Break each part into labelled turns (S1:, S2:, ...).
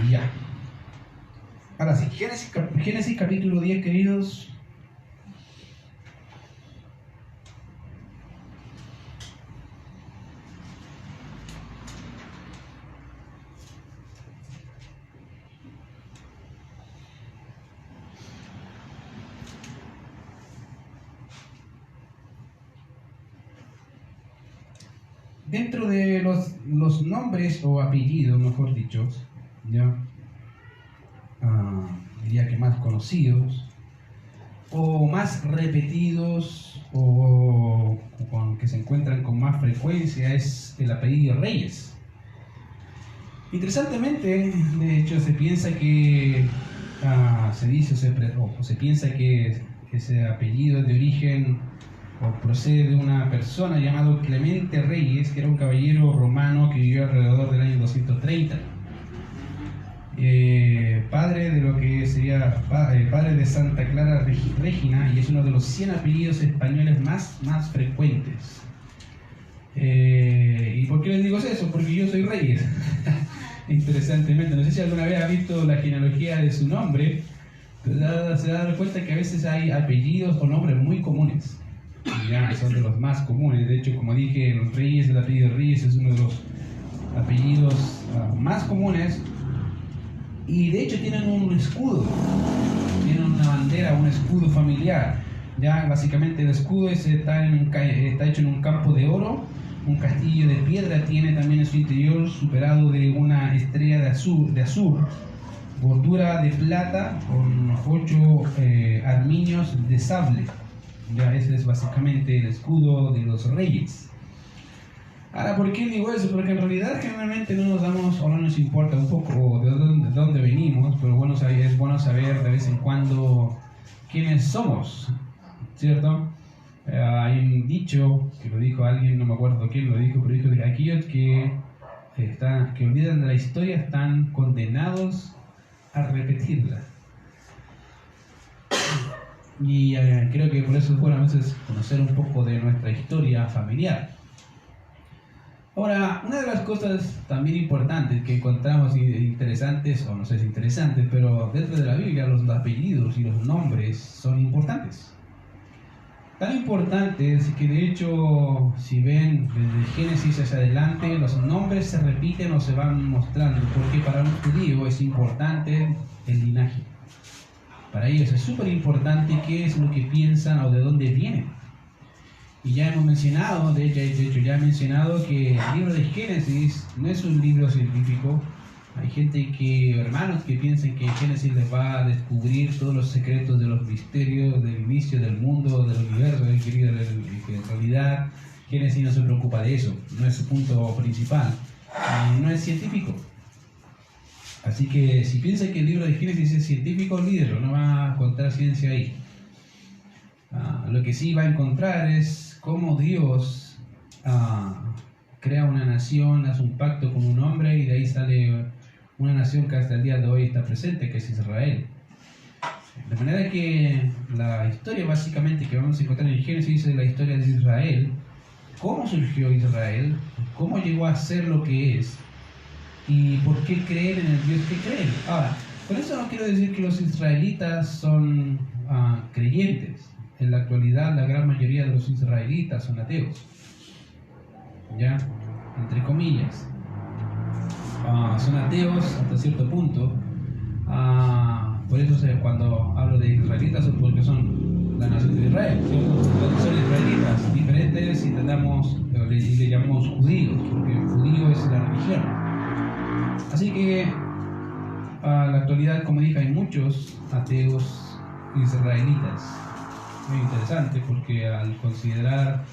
S1: Ya. Ahora sí, Génesis capítulo 10, queridos. Dentro de los nombres o apellidos, mejor dicho, ya, diría que más conocidos o más repetidos o que se encuentran con más frecuencia es el apellido Reyes. Interesantemente, de hecho, se piensa que se piensa que ese apellido es de origen o procede de una persona llamado Clemente Reyes, que era un caballero romano que vivió alrededor del año 230. Padre de lo que sería padre de Santa Clara Regina, y es uno de los 100 apellidos españoles más frecuentes. ¿Y por qué les digo eso? Porque yo soy Reyes. Interesantemente, no sé si alguna vez ha visto la genealogía de su nombre, pero se da cuenta que a veces hay apellidos o nombres muy comunes. Ya son de los más comunes. De hecho, como dije, los Reyes, el apellido Reyes es uno de los apellidos más comunes, y de hecho tienen un escudo, tienen una bandera, un escudo familiar. Ya básicamente el escudo está hecho en un campo de oro, un castillo de piedra tiene también en su interior, superado de una estrella de azur, bordura de plata con 8 armiños de sable. Ya ese es básicamente el escudo de los Reyes. Ahora, ¿por qué digo eso? Porque en realidad generalmente no nos damos o no nos importa un poco de dónde venimos, pero es bueno saber de vez en cuando quiénes somos, ¿cierto? Hay un dicho que lo dijo alguien, no me acuerdo quién lo dijo, pero dijo que aquellos que olvidan de la historia están condenados a repetirla. Y creo que por eso es bueno a veces conocer un poco de nuestra historia familiar. Ahora, una de las cosas también importantes que encontramos interesantes, o no sé si interesantes, pero dentro de la Biblia los apellidos y los nombres son importantes. Tan importantes que de hecho, si ven desde Génesis hacia adelante, los nombres se repiten o se van mostrando, porque para un judío es importante el linaje. Para ellos es súper importante qué es lo que piensan o de dónde vienen. Y ya hemos mencionado, de hecho ya he mencionado que el libro de Génesis no es un libro científico. Hay hermanos que piensan que Génesis les va a descubrir todos los secretos de los misterios del inicio del mundo, del universo, que en realidad Génesis no se preocupa de eso, no es su punto principal, no es científico. Así que si piensa que el libro de Génesis es científico, olvídelo, no va a encontrar ciencia ahí. Lo que sí va a encontrar es cómo Dios crea una nación, hace un pacto con un hombre, y de ahí sale una nación que hasta el día de hoy está presente, que es Israel. De manera que la historia básicamente que vamos a encontrar en Génesis es la historia de Israel, cómo surgió Israel, cómo llegó a ser lo que es, y por qué creer en el Dios que creen. Ahora, con eso no quiero decir que los israelitas son creyentes. En la actualidad la gran mayoría de los israelitas son ateos, ya, entre comillas. Son ateos hasta cierto punto. Por eso cuando hablo de israelitas es porque son la nación de Israel, ¿cierto? Son israelitas diferentes y le llamamos judíos, porque el judío es la religión. Así que en la actualidad, como dije, hay muchos ateos israelitas. Muy interesante, porque al considerar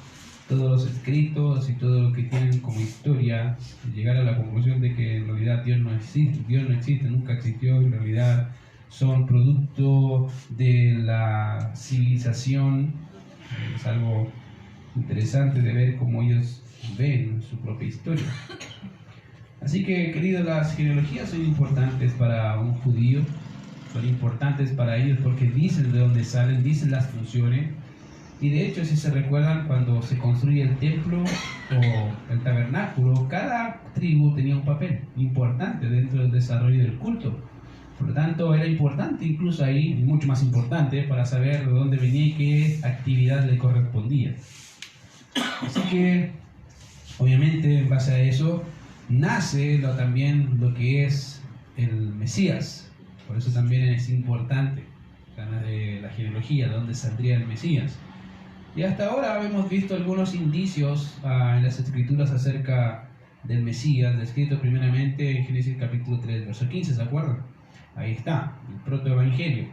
S1: todos los escritos y todo lo que tienen como historia, llegar a la conclusión de que en realidad Dios no existe, nunca existió, en realidad son producto de la civilización. Es algo interesante de ver cómo ellos ven su propia historia. Así que, queridos, las genealogías son importantes para un judío, son importantes para ellos porque dicen de dónde salen, dicen las funciones. Y de hecho, si se recuerdan, cuando se construye el templo o el tabernáculo, cada tribu tenía un papel importante dentro del desarrollo del culto. Por lo tanto, era importante incluso ahí, mucho más importante, para saber de dónde venía y qué actividad le correspondía. Así que, obviamente, en base a eso, nace también lo que es el Mesías. Por eso también es importante la genealogía, de dónde saldría el Mesías. Y hasta ahora hemos visto algunos indicios en las Escrituras acerca del Mesías, descrito primeramente en Génesis capítulo 3, verso 15, ¿se acuerdan? Ahí está, el protoevangelio.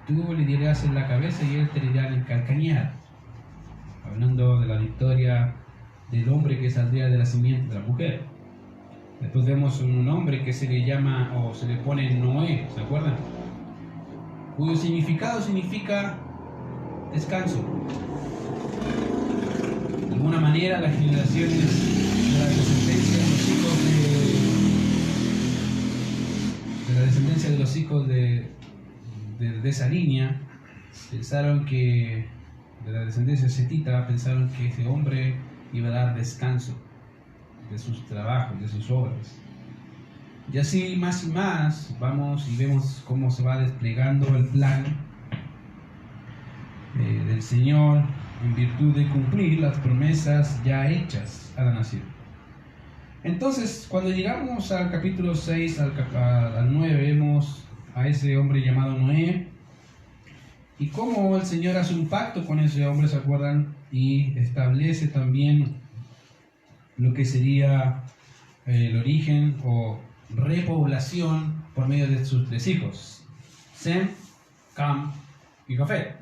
S1: Tú le dirás en la cabeza y él te dirá en el calcañar. Hablando de la victoria del hombre que saldría de la simiente de la mujer. Después vemos un nombre que se le llama o se le pone Noé, ¿se acuerdan? Cuyo significado significa descanso. De alguna manera, las generaciones de la descendencia de los hijos de esa línea pensaron que, de la descendencia setita, pensaron que ese hombre iba a dar descanso de sus trabajos, de sus obras. Y así más y más vamos y vemos cómo se va desplegando el plan del Señor en virtud de cumplir las promesas ya hechas a la nación. Entonces, cuando llegamos al capítulo 6 al 9, vemos a ese hombre llamado Noé y cómo el Señor hace un pacto con ese hombre, ¿se acuerdan? Y establece también lo que sería el origen o repoblación por medio de sus 3 hijos, Sem, Cam y Jafet.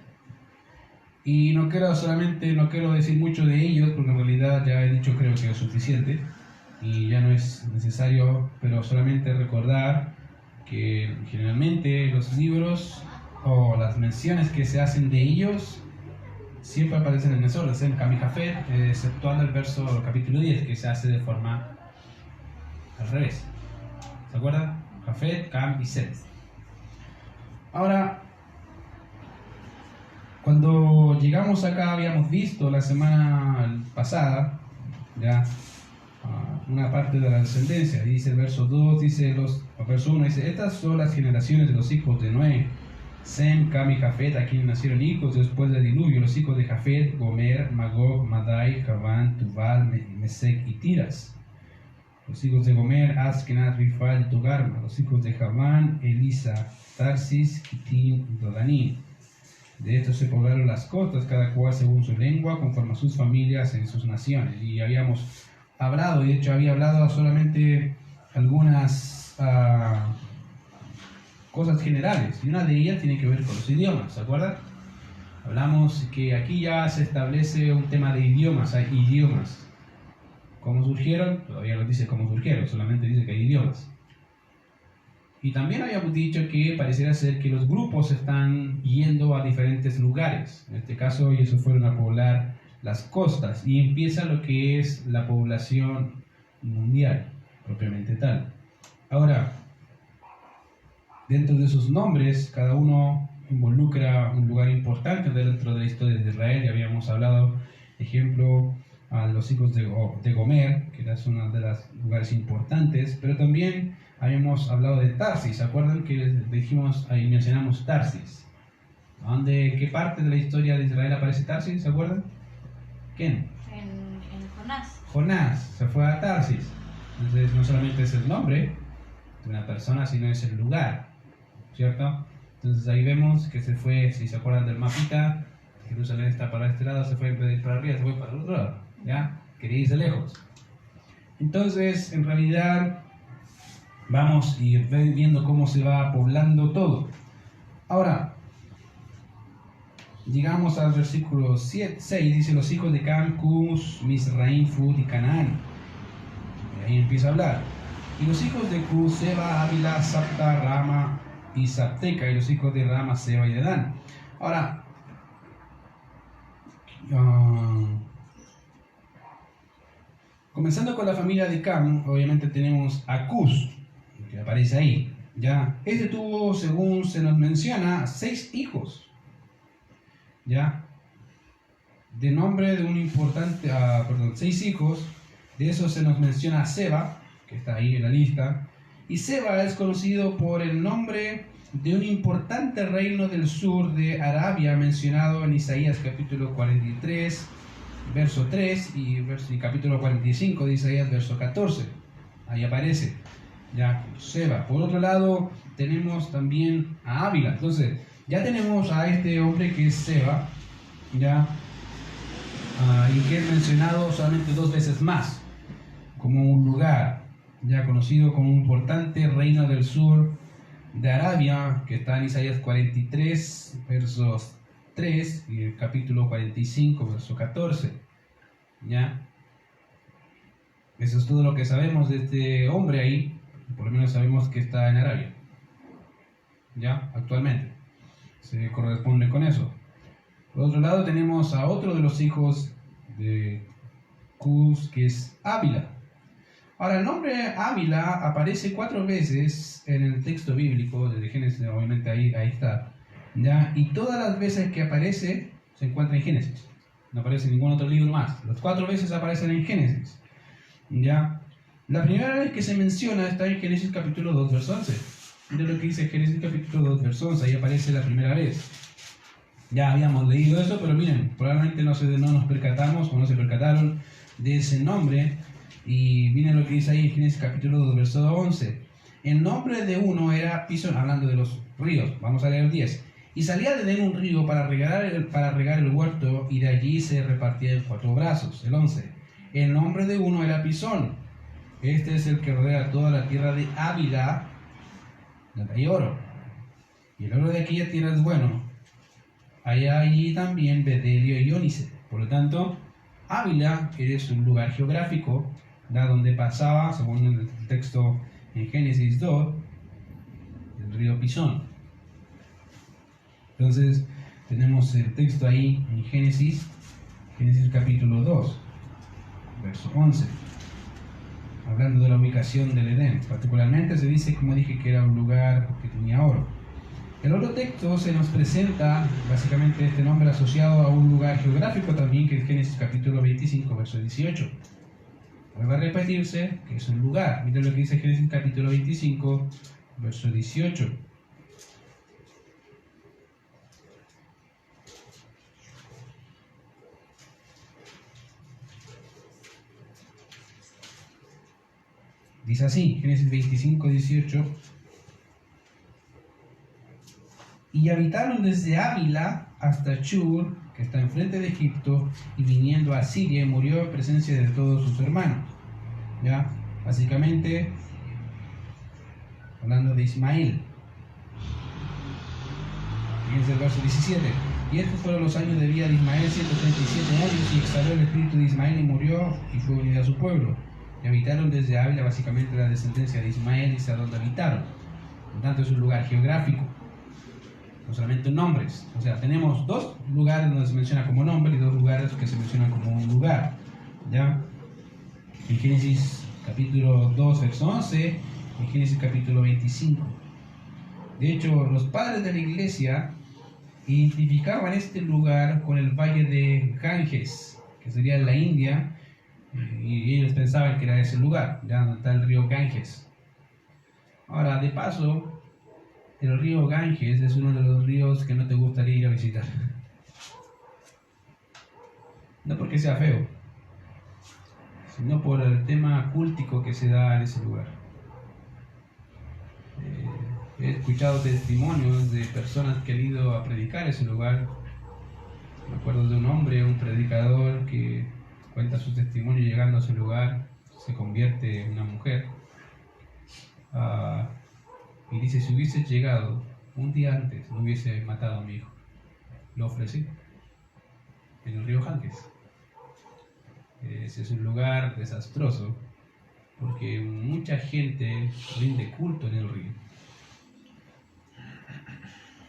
S1: Y no quiero decir mucho de ellos, porque en realidad ya he dicho, creo que es suficiente y ya no es necesario, pero solamente recordar que generalmente los libros o las menciones que se hacen de ellos siempre aparecen en el orden, Sem, Cam y Jafet, exceptuando el verso capítulo 10, que se hace de forma al revés. ¿Se acuerdan? Jafet, Cam y Set. Ahora, cuando llegamos acá habíamos visto la semana pasada ya una parte de la descendencia. Dice el verso 2, verso 1 dice: estas son las generaciones de los hijos de Noé, Sem, Cam y Jafet, a quienes nacieron hijos después del diluvio. Los hijos de Jafet: Gomer, Magog, Madai, Javán, Tubal, Mesec y Tiras. Los hijos de Gomer: Askenaz, Rifal y Togarma. Los hijos de Javán: Elisa, Tarsis, Kitim y Dodanim. De estos se poblaron las costas, cada cual según su lengua, conforme a sus familias en sus naciones. Y habíamos hablado, y de hecho había hablado solamente algunas cosas generales, y una de ellas tiene que ver con los idiomas, ¿se acuerdan? Hablamos que aquí ya se establece un tema de idiomas, hay idiomas. ¿Cómo surgieron? Todavía no dice cómo surgieron, solamente dice que hay idiomas. Y también habíamos dicho que pareciera ser que los grupos están yendo a diferentes lugares. En este caso ellos se fueron a poblar las costas y empieza lo que es la población mundial, propiamente tal. Ahora, dentro de sus nombres, cada uno involucra un lugar importante dentro de la historia de Israel. Ya habíamos hablado, ejemplo, a los hijos de Gomer, que es uno de los lugares importantes, pero también habíamos hablado de Tarsis. ¿Se acuerdan que dijimos, ahí mencionamos Tarsis? ¿Qué parte de la historia de Israel aparece Tarsis? ¿Se acuerdan? ¿Quién?
S2: En Jonás.
S1: Jonás se fue a Tarsis. Entonces no solamente es el nombre de una persona, sino es el lugar, ¿cierto? Entonces ahí vemos que se fue, si se acuerdan del mapita, Jerusalén está para este lado, se fue en vez de ir para arriba, se fue para el otro lado, ¿ya? Quería irse lejos. Entonces, en realidad, vamos y viendo cómo se va poblando todo. Ahora, llegamos al versículo 6, dice: los hijos de Cam, Cus, Misraim, Fut y Canaán. Y ahí empieza a hablar. Y los hijos de Cus: Seba, Ávila, Sapta, Rama y Sapteca. Y los hijos de Rama, Seba y Dedán. Ahora, comenzando con la familia de Cam, obviamente tenemos a Cus, que aparece ahí. ¿Ya? Este tuvo, según se nos menciona, 6 hijos. ¿Ya? De nombre de un importante, 6 hijos. De eso se nos menciona a Seba, que está ahí en la lista. Y Seba es conocido por el nombre de un importante reino del sur de Arabia mencionado en Isaías capítulo 43, verso 3 y capítulo 45 de Isaías, verso 14. Ahí aparece ya Seba. Por otro lado, tenemos también a Ávila. Entonces, ya tenemos a este hombre que es Seba, ya, y que es mencionado solamente 2 veces más, como un lugar, ya conocido como un importante reino del sur de Arabia, que está en Isaías 43, versos 3, y el capítulo 45, verso 14. ¿Ya? Eso es todo lo que sabemos de este hombre ahí. Por lo menos sabemos que está en Arabia. ¿Ya? Actualmente. Se corresponde con eso. Por otro lado tenemos a otro de los hijos de Cus, que es Ávila. Ahora, el nombre Ávila aparece 4 veces en el texto bíblico, desde Génesis, obviamente ahí está, ¿ya? Y todas las veces que aparece, se encuentra en Génesis. No aparece en ningún otro libro más. Las 4 veces aparecen en Génesis, ¿ya? La primera vez que se menciona está en Génesis capítulo 2, verso 11. Mira lo que dice Génesis capítulo 2, verso 11, ahí aparece la primera vez. Ya habíamos leído eso, pero miren, probablemente no nos percatamos o no se percataron de ese nombre. Y miren lo que dice ahí en Génesis capítulo 2, verso 11. El nombre de uno era Pisón, hablando de los ríos. Vamos a leer el 10. Y salía de Edén un río para regar el huerto, y de allí se repartía en 4 brazos. El 11. El nombre de uno era Pisón. Este es el que rodea toda la tierra de Ávila, donde hay oro. Y el oro de aquella tierra es bueno. Hay allí también bedelio y ónice. Por lo tanto, Ávila es un lugar geográfico, ¿da? Donde pasaba, según el texto en Génesis 2, el río Pisón. Entonces, tenemos el texto ahí en Génesis capítulo 2, verso 11, hablando de la ubicación del Edén. Particularmente se dice, como dije, que era un lugar que tenía oro. El otro texto se nos presenta básicamente este nombre asociado a un lugar geográfico también, que es Génesis capítulo 25, verso 18. Vuelve a repetirse que es un lugar. Miren lo que dice Génesis capítulo 25, verso 18. Dice así, Génesis 25, 18. Y habitaron desde Ávila hasta Shur, que está enfrente de Egipto, y viniendo a Siria, y murió en presencia de todos sus hermanos. ¿Ya? Básicamente, hablando de Ismael. Fíjense el verso 17. Y estos fueron los años de vida de Ismael, 137 años, y exhaló el espíritu de Ismael y murió, y fue unido a su pueblo. Y habitaron desde Ávila, básicamente la descendencia de Ismael, y hasta donde habitaron. Por lo tanto, es un lugar geográfico, no solamente nombres. O sea, tenemos 2 lugares donde se menciona como nombre y 2 lugares que se mencionan como un lugar. ¿Ya? En Génesis capítulo 2, verso 11, en Génesis capítulo 25. De hecho, los padres de la iglesia identificaban este lugar con el valle de Ganges, que sería en la India, y ellos pensaban que era ese lugar, ya donde está el río Ganges. Ahora, de paso, el río Ganges es uno de los ríos que no te gustaría ir a visitar. No porque sea feo, sino por el tema cultico que se da en ese lugar. He escuchado testimonios de personas que han ido a predicar ese lugar. Me acuerdo de un hombre, un predicador, que cuenta su testimonio llegando a ese lugar, se convierte en una mujer. Y dice, si hubiese llegado un día antes, no hubiese matado a mi hijo. Lo ofrecí en el río Ganges. Ese es un lugar desastroso, porque mucha gente rinde culto en el río.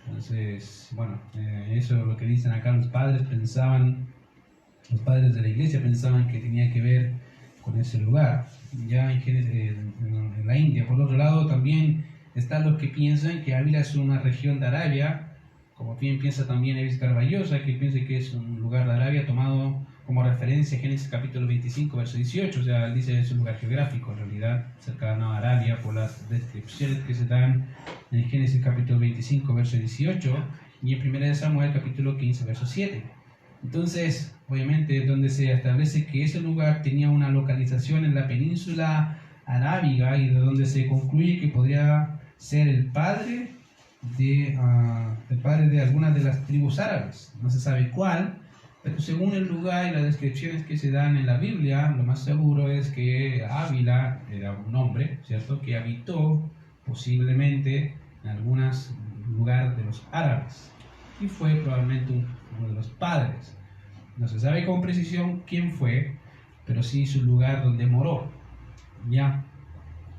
S1: Entonces, bueno, eso es lo que dicen acá los padres. Los padres de la iglesia pensaban que tenía que ver con ese lugar, ya en la India. Por otro lado, también están los que piensan que Ávila es una región de Arabia, como bien piensa también Evis Carballosa, que piensa que es un lugar de Arabia tomado como referencia Génesis capítulo 25, verso 18, o sea, él dice es un lugar geográfico, en realidad, cercano a Arabia, por las descripciones que se dan en Génesis capítulo 25, verso 18, y en 1 Samuel capítulo 15, verso 7. Entonces, obviamente, donde se establece que ese lugar tenía una localización en la península arábiga y de donde se concluye que podría ser el padre de algunas de las tribus árabes. No se sabe cuál, pero según el lugar y las descripciones que se dan en la Biblia, lo más seguro es que Ávila era un hombre, ¿cierto?, que habitó posiblemente en algunos lugares de los árabes y fue probablemente uno de los padres. No se sabe con precisión quién fue, pero sí su lugar donde moró. ¿Ya?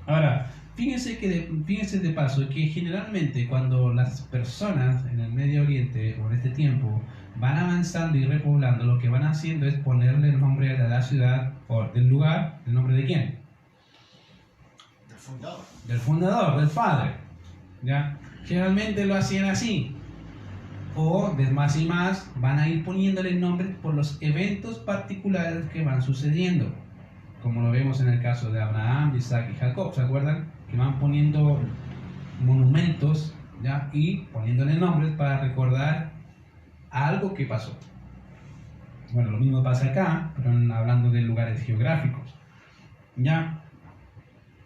S1: Ahora, fíjense de paso que generalmente cuando las personas en el Medio Oriente o en este tiempo van avanzando y repoblando, lo que van haciendo es ponerle el nombre de la ciudad o del lugar, ¿el nombre de quién?
S3: Del fundador.
S1: Del fundador, del padre. ¿Ya? Generalmente lo hacían así. O de más y más van a ir poniéndole nombres por los eventos particulares que van sucediendo, como lo vemos en el caso de Abraham, Isaac y Jacob. ¿Se acuerdan? Que van poniendo monumentos, ¿ya?, y poniéndole nombres para recordar algo que pasó. Bueno, lo mismo pasa acá, pero hablando de lugares geográficos, ¿ya?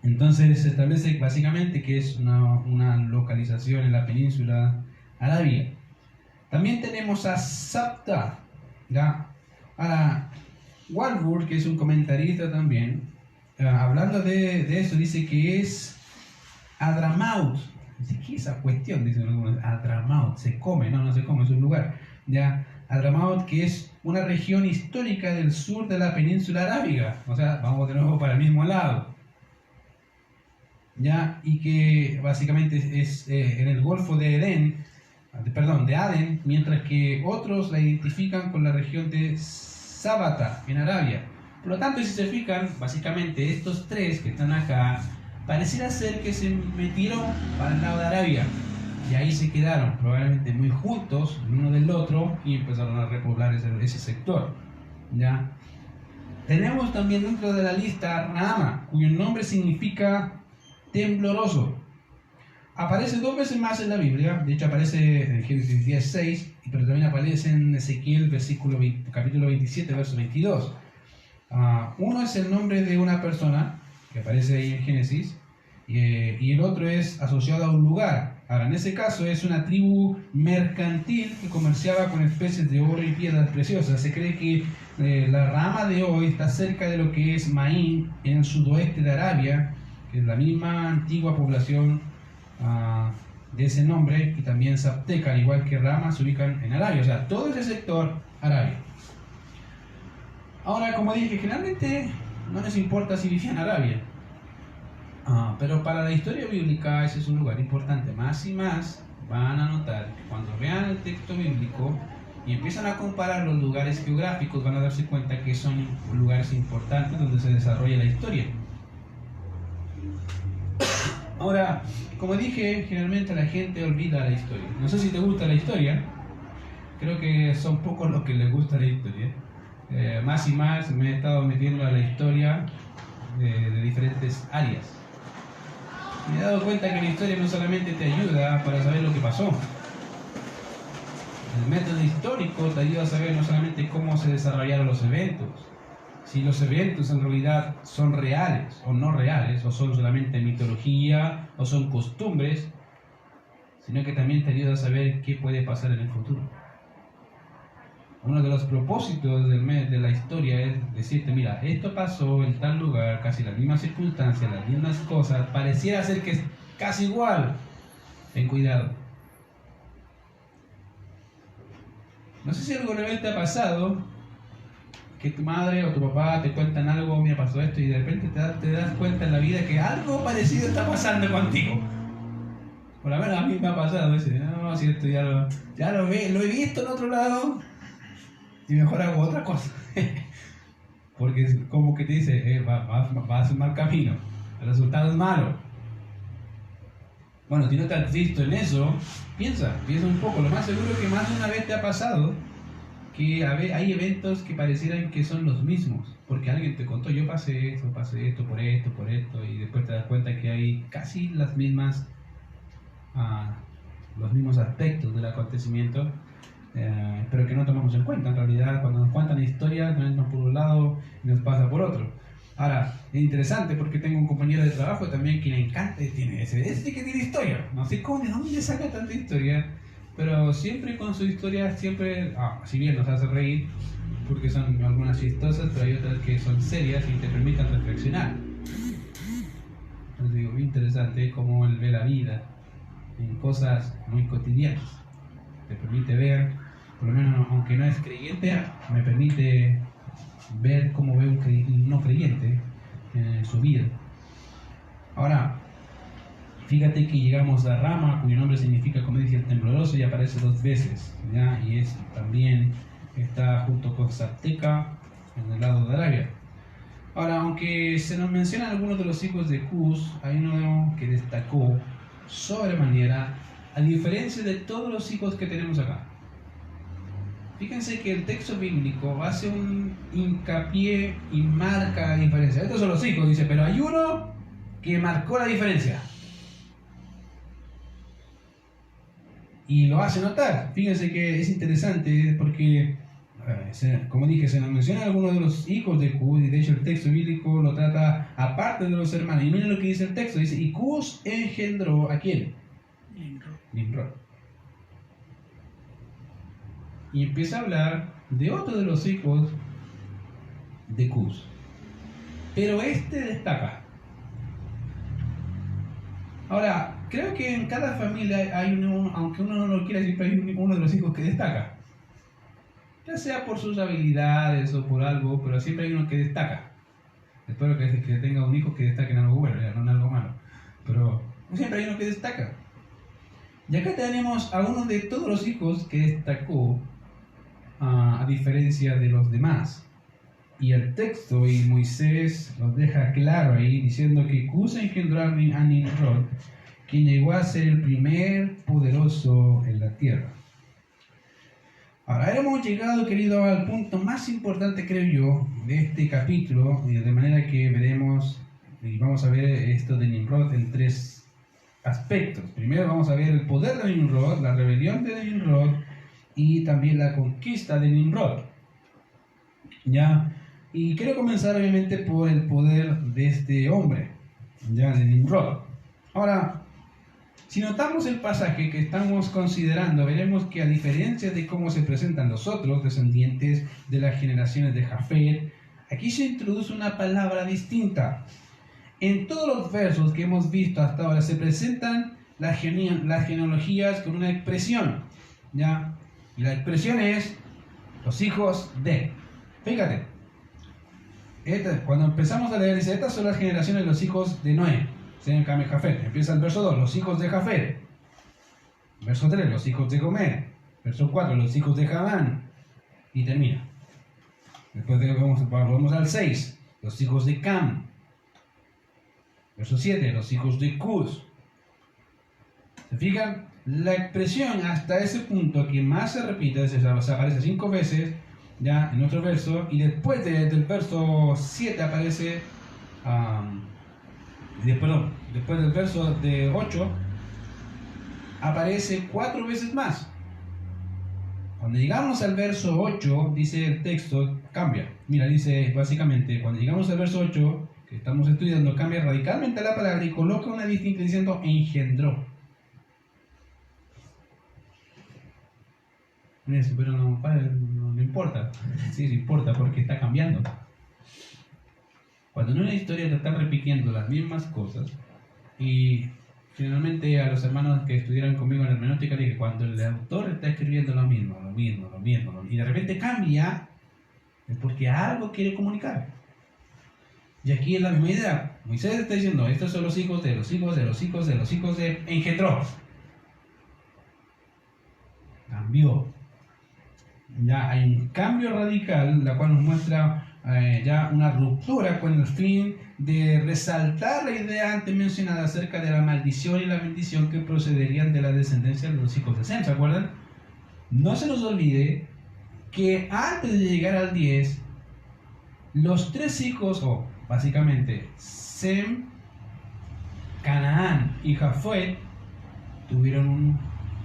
S1: Entonces se establece básicamente que es una localización en la península arábiga. También tenemos a Sabta, ¿ya? Ahora, Warburg, que es un comentarista también, hablando de eso, dice que es Adramaut. Dice, ¿qué es esa cuestión? Dicen algunos, Adramaut, se come, no se come, es un lugar. ¿Ya? Adramaut, que es una región histórica del sur de la península arábiga, o sea, vamos de nuevo para el mismo lado. ¿Ya? Y que básicamente es en el Golfo de Adén, mientras que otros la identifican con la región de Sabata, en Arabia. Por lo tanto, si se fijan, básicamente estos tres que están acá, pareciera ser que se metieron para el lado de Arabia, y ahí se quedaron, probablemente muy juntos, el uno del otro, y empezaron a repoblar ese sector. ¿Ya? Tenemos también dentro de la lista Rahama, cuyo nombre significa tembloroso. Aparece 2 veces más en la Biblia, de hecho aparece en Génesis 10:6, pero también aparece en Ezequiel capítulo 27, verso 22. Uno es el nombre de una persona, que aparece ahí en Génesis, y el otro es asociado a un lugar. Ahora, en ese caso es una tribu mercantil que comerciaba con especies de oro y piedras preciosas. Se cree que la rama de hoy está cerca de lo que es Maín, en el sudoeste de Arabia, que es la misma antigua población de ese nombre, y también Zapteca, al igual que Rama, se ubican en Arabia, o sea, todo ese sector Arabia. Ahora, como dije, generalmente no les importa si vivían en Arabia, pero para la historia bíblica ese es un lugar importante. Más y más van a notar que cuando vean el texto bíblico y empiezan a comparar los lugares geográficos, van a darse cuenta que son lugares importantes donde se desarrolla la historia. Ahora, como dije, generalmente la gente olvida la historia. No sé si te gusta la historia, creo que son pocos los que les gusta la historia. Más y más me he estado metiendo a la historia de diferentes áreas. Me he dado cuenta que la historia no solamente te ayuda para saber lo que pasó. El método histórico te ayuda a saber no solamente cómo se desarrollaron los eventos, si los eventos en realidad son reales o no reales, o son solamente mitología, o son costumbres, sino que también te ayuda a saber qué puede pasar en el futuro. Uno de los propósitos de la historia es decirte, mira, esto pasó en tal lugar, casi las mismas circunstancias, las mismas cosas, pareciera ser que es casi igual. Ten cuidado. No sé si algo realmente te ha pasado, que tu madre o tu papá te cuentan algo, me pasó esto, y de repente te das cuenta en la vida que algo parecido está pasando contigo. Por lo menos a mí me ha pasado, no, si esto ya lo he visto en otro lado, y mejor hago otra cosa. Porque es como que te dice, vas en mal camino, el resultado es malo. Bueno, si no te has visto en eso, piensa un poco. Lo más seguro es que más de una vez te ha pasado que hay eventos que parecieran que son los mismos, porque alguien te contó, yo pasé esto, por esto, y después te das cuenta que hay casi los mismos aspectos del acontecimiento, pero que no tomamos en cuenta. En realidad, cuando nos cuentan historias, nos entran por un lado y nos pasa por otro. Ahora, es interesante porque tengo un compañero de trabajo también que le encanta, tiene ese que tiene historia. No sé cómo, de dónde saca tanta historia, pero siempre con su historia, siempre, si bien nos hace reír, porque son algunas chistosas, pero hay otras que son serias y te permiten reflexionar. Entonces digo, muy interesante cómo él ve la vida en cosas muy cotidianas. Te permite ver, por lo menos aunque no es creyente, me permite ver cómo ve un no creyente en su vida. Ahora, fíjate que llegamos a Rama, cuyo nombre significa, como dice, el tembloroso, y aparece 2 veces, ¿ya? Y también está junto con Sabteca en el lado de Arabia. Ahora, aunque se nos mencionan algunos de los hijos de Cus, hay uno que destacó sobremanera, a diferencia de todos los hijos que tenemos acá. Fíjense que el texto bíblico hace un hincapié y marca la diferencia. Estos son los hijos, dice, pero hay uno que marcó la diferencia. Y lo hace notar. Fíjense que es interesante porque, como dije, se nos menciona algunos de los hijos de Cus, y de hecho el texto bíblico lo trata aparte de los hermanos. Y miren lo que dice el texto, dice, y Cus engendró ¿a quién? Nimrod. Y empieza a hablar de otro de los hijos de Cus. Pero este destaca. Ahora, creo que en cada familia hay uno, aunque uno no lo quiera, siempre hay uno de los hijos que destaca. Ya sea por sus habilidades o por algo, pero siempre hay uno que destaca. Espero que tenga un hijo que destaque en algo bueno, no en algo malo. Pero siempre hay uno que destaca. Y acá tenemos a uno de todos los hijos que destacó, a diferencia de los demás. Y el texto, y Moisés nos deja claro ahí, diciendo que Cus engendró a Nimrod, quien llegó a ser el primer poderoso en la tierra. Ahora hemos llegado, querido, al punto más importante, creo yo, de este capítulo, de manera que veremos y vamos a ver esto de Nimrod en 3 aspectos. Primero vamos a ver el poder de Nimrod, la rebelión de Nimrod y también la conquista de Nimrod. ¿Ya? Y quiero comenzar obviamente por el poder de este hombre, ya, de Nimrod. Ahora, si notamos el pasaje que estamos considerando, veremos que a diferencia de cómo se presentan los otros descendientes de las generaciones de Jafet, aquí se introduce una palabra distinta. En todos los versos que hemos visto hasta ahora se presentan las genealogías con una expresión, ¿ya? Y la expresión es los hijos de. Fíjate, cuando empezamos a leer, dice, estas son las generaciones de los hijos de Noé, Sem, Cam y Jafet. Empieza el verso 2, los hijos de Jafet. Verso 3, los hijos de Gomer. Verso 4, los hijos de Javán. Y termina. Después vamos al 6, los hijos de Cam. Verso 7, los hijos de Cus. ¿Se fijan? La expresión hasta ese punto que más se repite, se aparece 5 veces, ya en otro verso, y después del verso 7 aparece, después del verso de 8, aparece 4 veces más. Cuando llegamos al verso 8, dice el texto, cambia. Mira, dice básicamente, cuando llegamos al verso 8, que estamos estudiando, cambia radicalmente la palabra y coloca una distinta diciendo engendró. Pero no importa. Sí, importa porque está cambiando. Cuando en una historia te están repitiendo las mismas cosas, y generalmente a los hermanos que estudiaron conmigo en hermenéutica le dije, cuando el autor está escribiendo lo mismo, y de repente cambia, es porque algo quiere comunicar. Y aquí es la misma idea. Moisés está diciendo, estos son los hijos de los hijos de los hijos de los hijos de engendró. Cambió. Ya hay un cambio radical, la cual nos muestra ya una ruptura con el fin de resaltar la idea antes mencionada acerca de la maldición y la bendición que procederían de la descendencia de los hijos de Sem. ¿Se acuerdan? No se nos olvide que antes de llegar al 10, los tres hijos, o básicamente Sem, Canaán y Jafet, tuvieron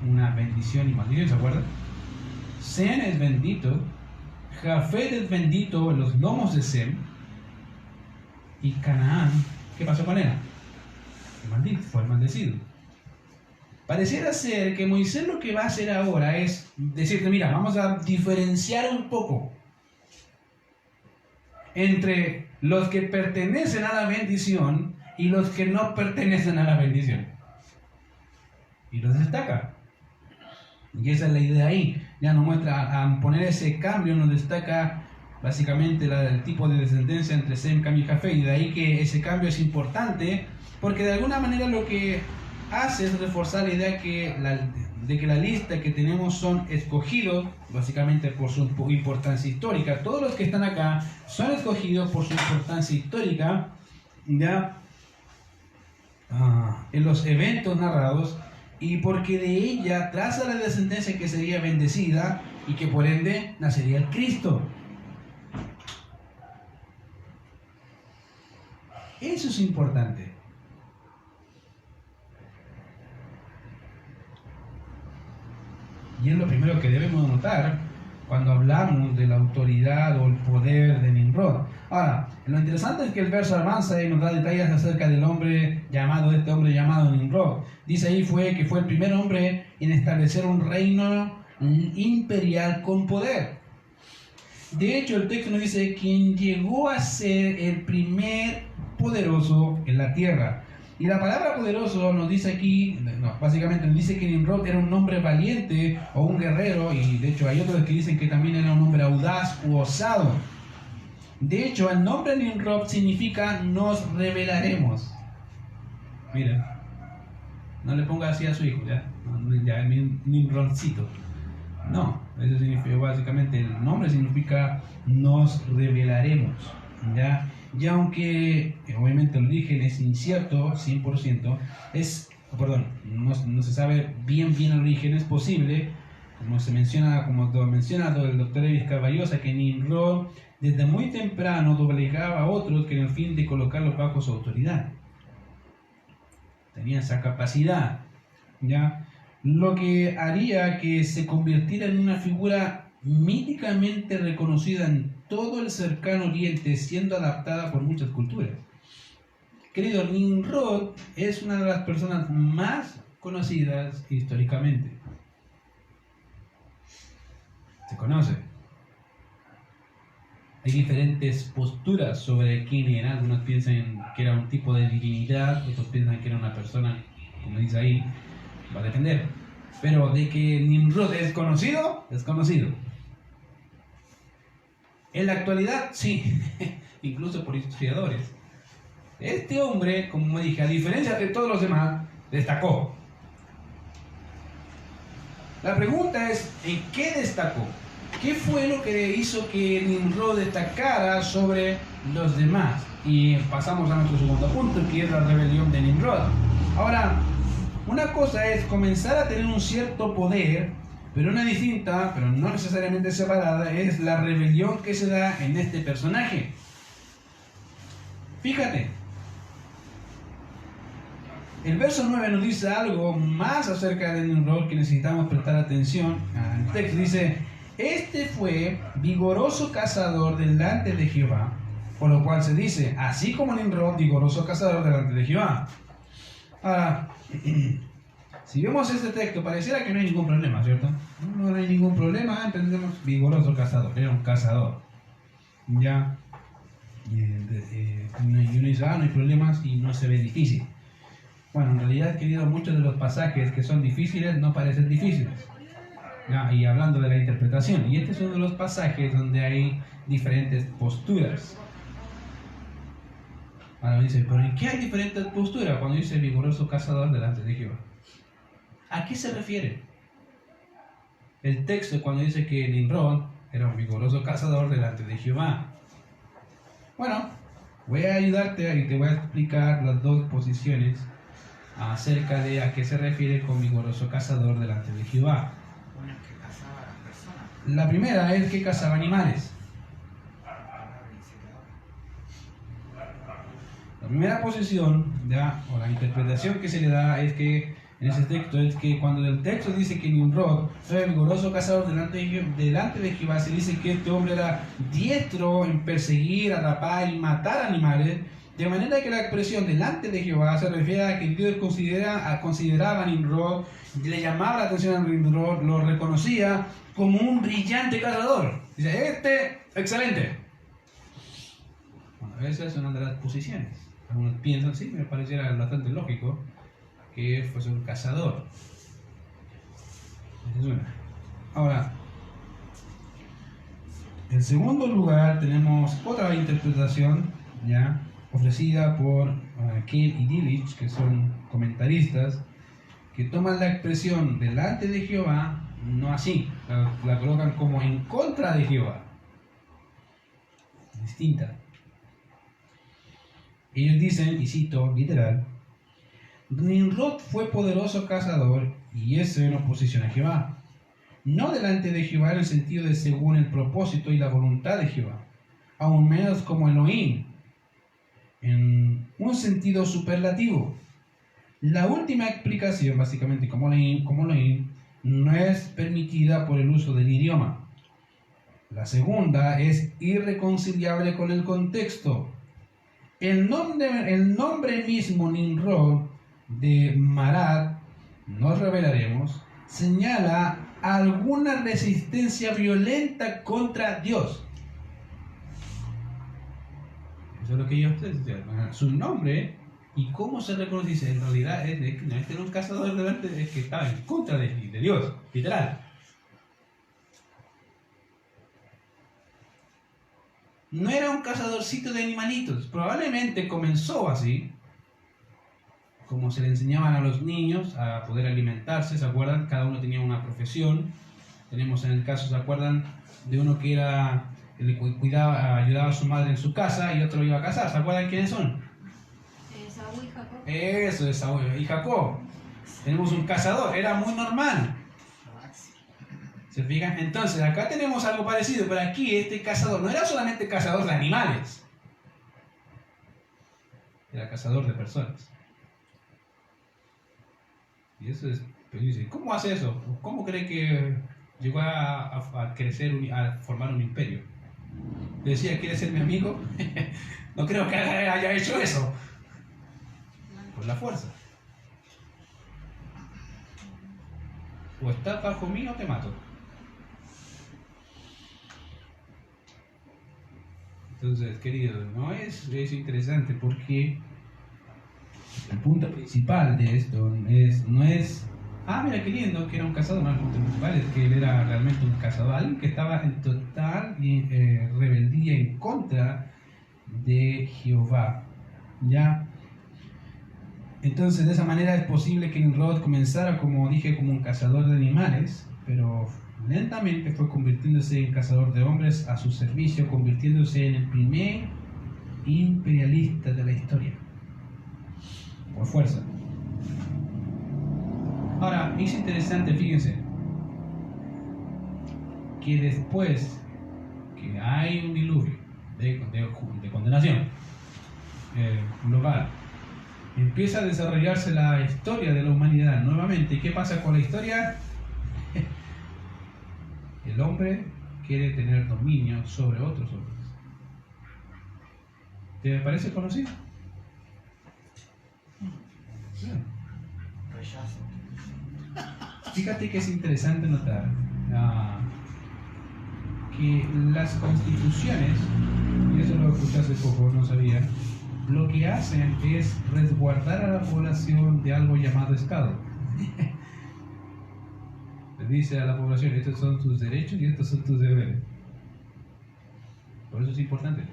S1: una bendición y maldición, ¿se acuerdan? Sem es bendito, Jafet es bendito en los lomos de Sem, y Canaán, ¿qué pasó con él? Fue maldecido. Pareciera ser que Moisés lo que va a hacer ahora es decirte, mira, vamos a diferenciar un poco entre los que pertenecen a la bendición y los que no pertenecen a la bendición. Y los destaca. Y esa es la idea ahí. Ya nos muestra, a poner ese cambio, nos destaca básicamente el tipo de descendencia entre Sem, Cam y Jafet. Y de ahí que ese cambio es importante, porque de alguna manera lo que hace es reforzar la idea de que la lista que tenemos son escogidos básicamente por su importancia histórica. Todos los que están acá son escogidos por su importancia histórica, ya en los eventos narrados, y porque de ella traza la descendencia que sería bendecida y que por ende nacería el Cristo. Eso es importante. Y es lo primero que debemos notar cuando hablamos de la autoridad o el poder de Nimrod. Ahora, lo interesante es que el verso avanza y nos da detalles acerca del hombre llamado Nimrod. Dice ahí que fue el primer hombre en establecer un reino imperial con poder. De hecho, el texto nos dice quien llegó a ser el primer poderoso en la tierra. Y la palabra poderoso nos dice aquí, básicamente nos dice que Nimrod era un hombre valiente o un guerrero, y de hecho hay otros que dicen que también era un hombre audaz u osado. De hecho, el nombre Nimrod significa nos revelaremos. Miren, no le ponga así a su hijo, ya Nimrodcito. No, eso significa básicamente, el nombre significa nos revelaremos, ¿ya? Y aunque obviamente el origen es incierto, 100%, no se sabe bien el origen, es posible, como lo menciona el doctor Evis Carballosa, que Nimrod desde muy temprano doblegaba a otros que en el fin de colocarlos bajo su autoridad. Tenía esa capacidad, ¿ya? Lo que haría que se convirtiera en una figura míticamente reconocida en todo el cercano oriente, siendo adaptada por muchas culturas. Querido, Nimrod es una de las personas más conocidas históricamente. Se conoce. Hay diferentes posturas sobre quién era. Algunos piensan que era un tipo de divinidad, otros piensan que era una persona, como dice ahí, va a depender. Pero de que Nimrod es conocido, es conocido. En la actualidad, sí, incluso por historiadores. Este hombre, como dije, a diferencia de todos los demás, destacó. La pregunta es, ¿en qué destacó? ¿Qué fue lo que hizo que Nimrod destacara sobre los demás? Y pasamos a nuestro segundo punto, que es la rebelión de Nimrod. Ahora, una cosa es comenzar a tener un cierto poder, pero una distinta, pero no necesariamente separada, es la rebelión que se da en este personaje. Fíjate, el verso 9 nos dice algo más acerca de Nimrod que necesitamos prestar atención. El texto dice, este fue vigoroso cazador delante de Jehová, por lo cual se dice, así como Nimrod, vigoroso cazador delante de Jehová. Ahora, si vemos este texto, pareciera que no hay ningún problema, ¿cierto? No hay ningún problema, entendemos, vigoroso cazador, era un cazador. Ya, y uno dice, no hay problemas y no se ve difícil. Bueno, en realidad, querido, muchos de los pasajes que son difíciles no parecen difíciles. Ya, y hablando de la interpretación, y este es uno de los pasajes donde hay diferentes posturas. Ahora dice, ¿pero en qué hay diferentes posturas cuando dice vigoroso cazador delante de Jehová? ¿A qué se refiere? El texto cuando dice que Nimrod era un vigoroso cazador delante de Jehová. Bueno, voy a ayudarte y te voy a explicar las dos posiciones acerca de a qué se refiere con vigoroso cazador delante de Jehová.
S3: Bueno, que cazaba a las personas.
S1: La primera es que cazaba animales. La primera posición, ¿ya? O la interpretación que se le da es que en ese texto es que cuando el texto dice que Nimrod fue vigoroso cazador delante de Jehová, se dice que este hombre era diestro en perseguir, atrapar y matar animales, de manera que la expresión delante de Jehová se refiere a que Dios consideraba a Nimrod, le llamaba la atención a Nimrod, lo reconocía como un brillante cazador. Dice, excelente. Bueno, esa es una de las posiciones. Algunos piensan, sí, me pareciera bastante lógico que fuese un cazador. Esa es una. Ahora, en segundo lugar tenemos otra interpretación, ¿ya? Ofrecida por Ken y Delitzsch, que son comentaristas, que toman la expresión delante de Jehová, no así, la colocan como en contra de Jehová. Distinta. Ellos dicen, y cito literal, Nimrod fue poderoso cazador y eso en oposición a Jehová. No delante de Jehová en el sentido de según el propósito y la voluntad de Jehová, aún menos como Elohim, en un sentido superlativo. La última explicación, básicamente como Elohim, no es permitida por el uso del idioma. La segunda es irreconciliable con el contexto. El nombre mismo Nimrod de Marad, nos revelaremos, señala alguna resistencia violenta contra Dios. Eso es lo que ellos dicen. Su nombre y cómo se reconoce, dice, en realidad no era un cazador delante, es que estaba en contra de Dios, literal. No era un cazadorcito de animalitos, probablemente comenzó así, como se le enseñaban a los niños a poder alimentarse, ¿se acuerdan? Cada uno tenía una profesión. Tenemos en el caso, ¿se acuerdan? De uno que le cuidaba, ayudaba a su madre en su casa y otro iba a cazar, ¿se acuerdan quiénes son?
S2: Esaú y Jacob.
S1: Eso, Esaú y Jacob. Tenemos un cazador, era muy normal. ¿Se fijan? Entonces, acá tenemos algo parecido, pero aquí este cazador no era solamente cazador de animales, era cazador de personas. Y eso es, pero dice, ¿cómo hace eso? ¿Cómo cree que llegó a crecer, a formar un imperio? Le decía, ¿quiere ser mi amigo? No creo que haya hecho eso. Por la fuerza. O estás bajo mí o te mato. Entonces, querido, no es interesante porque el punto principal de esto no es, mira qué lindo que era un cazador, no, el punto principal es que él era realmente un cazador, alguien que estaba en total rebeldía en contra de Jehová, ¿ya? Entonces, de esa manera es posible que Nimrod comenzara, como dije, como un cazador de animales, pero lentamente fue convirtiéndose en cazador de hombres a su servicio, convirtiéndose en el primer imperialista de la historia. Por fuerza. Ahora, es interesante, fíjense, que después que hay un diluvio de condenación global, empieza a desarrollarse la historia de la humanidad nuevamente. ¿Y qué pasa con la historia? El hombre quiere tener dominio sobre otros hombres. ¿Te parece conocido?
S3: Rechazo.
S1: Fíjate que es interesante notar que las constituciones, y eso lo escuché hace poco, no sabía, lo que hacen es resguardar a la población de algo llamado Estado. Le dice a la población, estos son tus derechos y estos son tus deberes. Por eso es importante.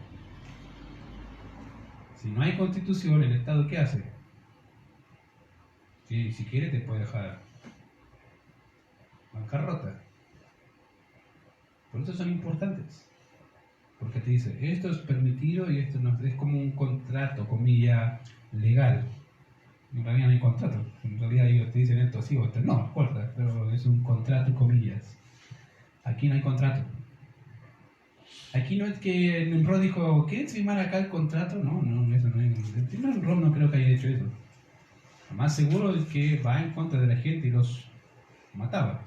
S1: Si no hay constitución, ¿el Estado qué hace? Si quiere te puede dejar bancarrota. Por eso son importantes. Porque te dice, esto es permitido y esto no. Es como un contrato, comilla, legal. En realidad no hay contrato. En realidad ellos te dicen esto sí o esto no, importa. Pero es un contrato, comillas. Aquí no hay contrato. Aquí no es que Nimrod dijo, ¿quieres firmar acá el contrato? No, eso no es. Nimrod no creo que haya hecho eso. Lo más seguro es que va en contra de la gente y los mataba.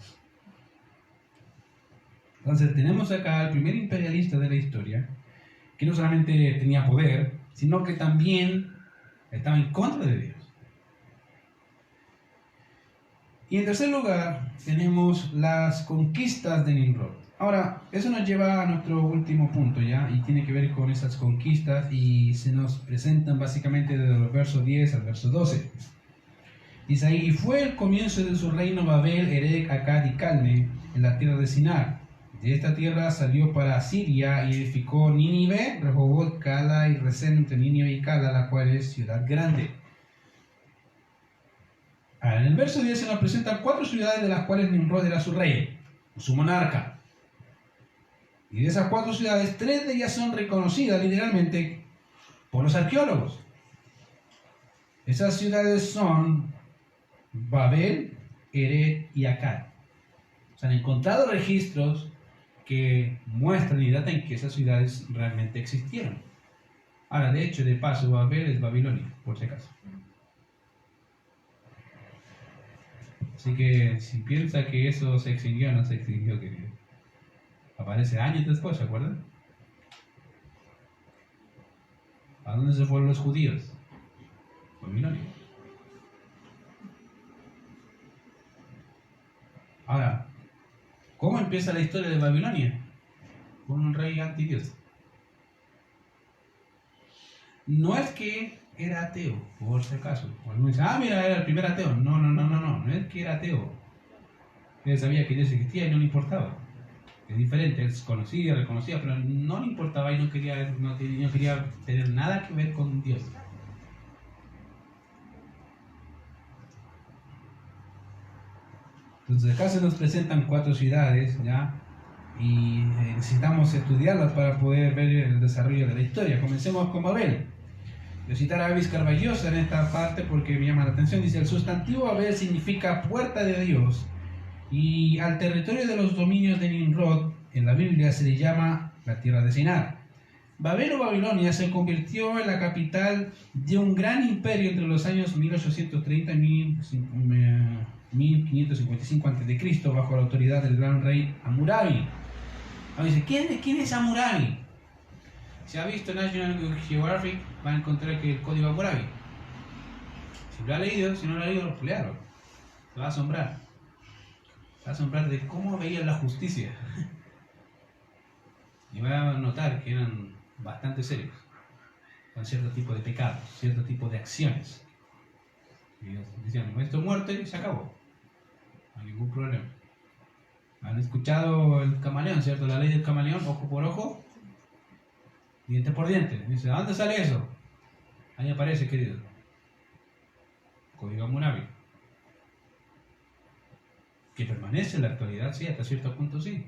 S1: Entonces tenemos acá al primer imperialista de la historia, que no solamente tenía poder, sino que también estaba en contra de Dios. Y en tercer lugar, tenemos las conquistas de Nimrod. Ahora, eso nos lleva a nuestro último punto, ¿ya? Y tiene que ver con esas conquistas y se nos presentan básicamente desde el verso 10 al verso 12. Dice ahí, y fue el comienzo de su reino Babel, Erech, Akkad y Calne, en la tierra de Sinar. De esta tierra salió para Asiria y edificó Nínive, Rehoboth, Cala y Resén entre Nínive y Cala, la cual es ciudad grande. Ahora, en el verso 10 se nos presentan 4 ciudades de las cuales Nimrod era su rey, su monarca. Y de esas 4 ciudades, 3 de ellas son reconocidas literalmente por los arqueólogos. Esas ciudades son Babel, Erech y Akkad. Se han encontrado registros que muestran y datan que esas ciudades realmente existieron. Ahora, de hecho, de paso, Babel es Babilonia, por si acaso. Así que si piensa que eso se extinguió, no se extinguió, querido. Aparece años después, ¿se acuerdan? ¿A dónde se fueron los judíos? Babilonia. Ahora, ¿cómo empieza la historia de Babilonia? Con un rey antidios. No es que era ateo, por si acaso. Algunos dicen, mira, era el primer ateo. No es que era ateo. Él sabía que Dios existía y no le importaba. Es diferente, él conocía, reconocía, pero no le importaba y no quería tener nada que ver con Dios. Entonces acá se nos presentan 4 ciudades, ¿ya? Y necesitamos estudiarlas para poder ver el desarrollo de la historia. Comencemos con Babel. Voy a citar a Avis Carballosa en esta parte porque me llama la atención. Dice, el sustantivo Babel significa puerta de Dios. Y al territorio de los dominios de Nimrod, en la Biblia se le llama la tierra de Sinar. Babel o Babilonia se convirtió en la capital de un gran imperio entre los años 1830 y 1555 a.C., bajo la autoridad del gran rey Hammurabi. Ahora dice, ¿quién es Hammurabi? Si ha visto National Geographic, va a encontrar que el código Hammurabi. Si lo ha leído, si no lo ha leído, léalo. Se va a asombrar. Se va a asombrar de cómo veían la justicia. Y va a notar que eran bastante serios, con cierto tipo de pecados, cierto tipo de acciones. Y decían, esto es muerte y se acabó. No hay ningún problema. Han escuchado el camaleón, ¿cierto? La ley del camaleón, ojo por ojo, diente por diente. Dice, ¿a dónde sale eso? Ahí aparece, querido. Código Hammurabi. Que permanece en la actualidad, sí, hasta cierto punto sí.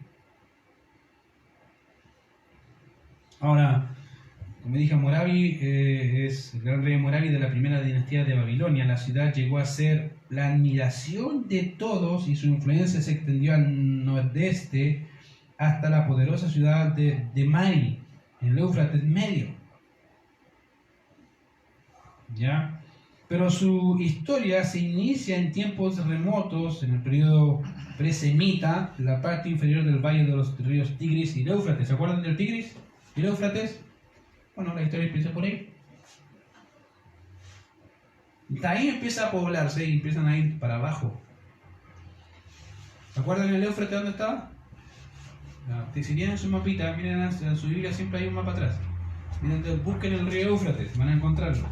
S1: Ahora, como dije, Hammurabi es el gran rey Hammurabi de la primera dinastía de Babilonia. La ciudad llegó a ser la admiración de todos y su influencia se extendió al nordeste hasta la poderosa ciudad de Mari, en el Éufrates medio. ¿Ya? Pero su historia se inicia en tiempos remotos, en el periodo presemita, la parte inferior del valle de los ríos Tigris y Éufrates. ¿Se acuerdan del Tigris y el Éufrates? Bueno, la historia empieza por ahí. De ahí empieza a poblarse y empiezan a ir para abajo. ¿Se acuerdan el Éufrates dónde estaba? Si tienen su mapita, miren en su Biblia, siempre hay un mapa atrás. Miren, busquen el río Éufrates, van a encontrarlo.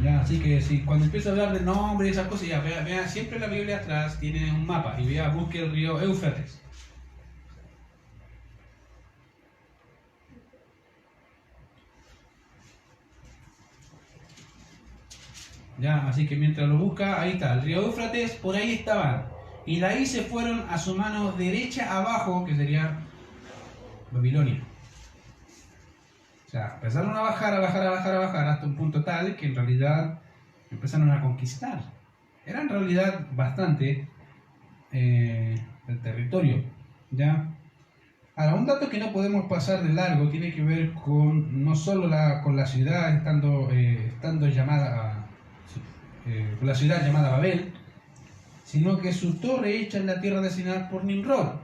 S1: Ya, así que si cuando empieza a hablar de nombre y esas cosas, ya vean siempre la Biblia atrás tiene un mapa y busque el río Éufrates. Ya, así que mientras lo busca, ahí está, el río Éufrates, por ahí estaban. Y de ahí se fueron a su mano derecha abajo, que sería Babilonia. O sea, empezaron a bajar hasta un punto tal que en realidad empezaron a conquistar. era en realidad bastante el territorio, ¿ya? Ahora, un dato que no podemos pasar de largo tiene que ver con no solo con la ciudad estando llamada con la ciudad llamada Babel, sino que su torre hecha en la tierra designada por Nimrod.